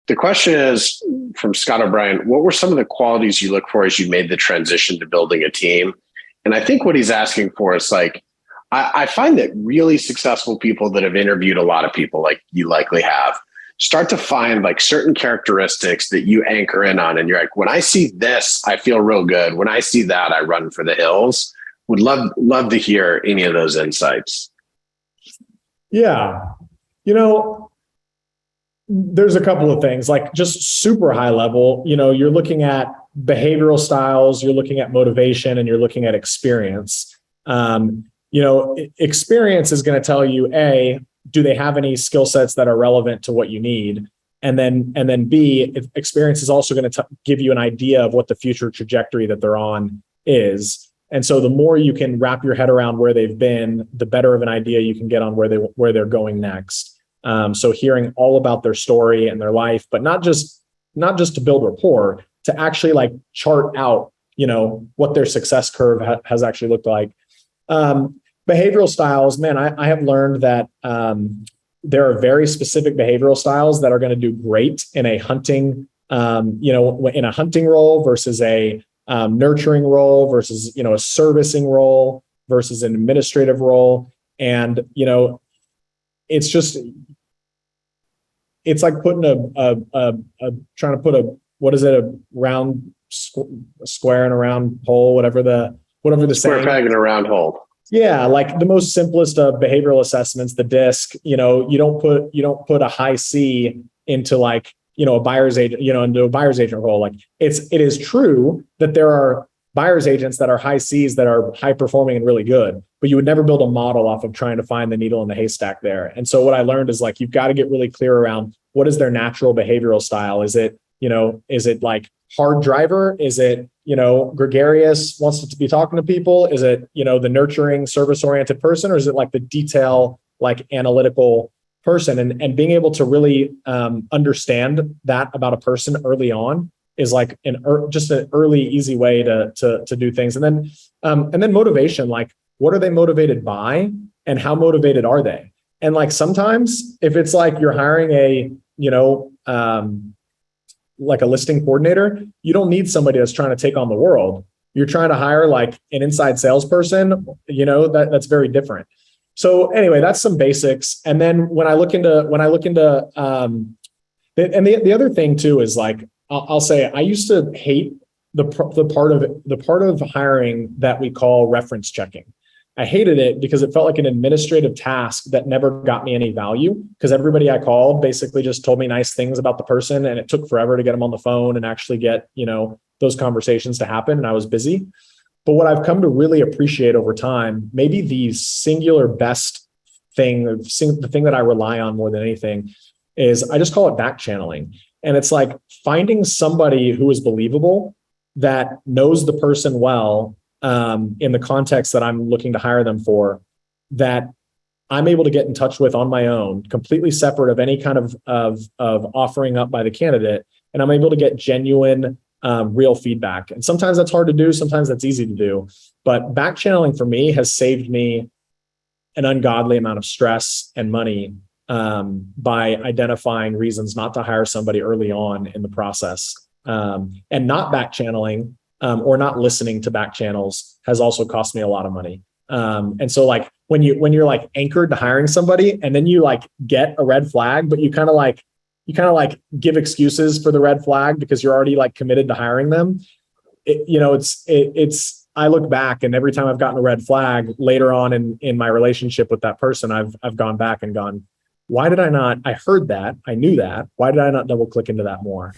the question is from Scott O'Brien, what were some of the qualities you look for as you made the transition to building a team? And I think what he's asking for is like, I find that really successful people that have interviewed a lot of people, like you likely have, start to find like certain characteristics that you anchor in on. And you're like, when I see this, I feel real good. When I see that, I run for the hills. Would love to hear any of those insights. Yeah. There's a couple of things, like just super high level, you're looking at behavioral styles, you're looking at motivation, and you're looking at experience. Experience is going to tell you, A, do they have any skill sets that are relevant to what you need? And then B, experience is also going to give you an idea of what the future trajectory that they're on is. And so the more you can wrap your head around where they've been, the better of an idea you can get on where they're going next. So hearing all about their story and their life, but not just to build rapport, to actually like chart out, what their success curve has actually looked like. Behavioral styles, man, I have learned that there are very specific behavioral styles that are going to do great in a hunting, in a hunting role versus a nurturing role versus, a servicing role versus an administrative role. And, it's like putting trying to put a round square in a round hole, whatever the square peg in a round hole. Yeah. Like the most simplest of behavioral assessments, the DISC, you don't put a high C into like, a buyer's agent, into a buyer's agent role. Like it is true that there are buyer's agents that are high Cs that are high performing and really good, but you would never build a model off of trying to find the needle in the haystack there. And so what I learned is like, you've got to get really clear around what is their natural behavioral style. Is it like hard driver? Is it, gregarious, wants to be talking to people? Is it, the nurturing service oriented person? Or is it like the detail, like analytical person? And being able to really understand that about a person early on is like just an early, easy way to do things. And then motivation, like what are they motivated by and how motivated are they? And like sometimes if it's like you're hiring a, like a listing coordinator, you don't need somebody that's trying to take on the world. You're trying to hire like an inside salesperson, that's very different. So anyway, that's some basics. And then when I look into, and the other thing too is like, I'll say I used to hate the part of hiring that we call reference checking. I hated it because it felt like an administrative task that never got me any value, because everybody I called basically just told me nice things about the person, and it took forever to get them on the phone and actually get, those conversations to happen, and I was busy. But what I've come to really appreciate over time, maybe the singular best thing, the thing that I rely on more than anything, is I just call it back channeling. And it's like finding somebody who is believable, that knows the person well, in the context that I'm looking to hire them for, that I'm able to get in touch with on my own, completely separate of any kind of offering up by the candidate. And I'm able to get genuine, real feedback. And sometimes that's hard to do. Sometimes that's easy to do. But back channeling for me has saved me an ungodly amount of stress and money, by identifying reasons not to hire somebody early on in the process. And not back channeling, or not listening to back channels has also cost me a lot of money. And so like when you're like anchored to hiring somebody and then you like get a red flag, but you kind of like give excuses for the red flag because you're already like committed to hiring them. I look back, and every time I've gotten a red flag later on in my relationship with that person, I've gone back and gone, why did I not? I heard that, I knew that. Why did I not double click into that more?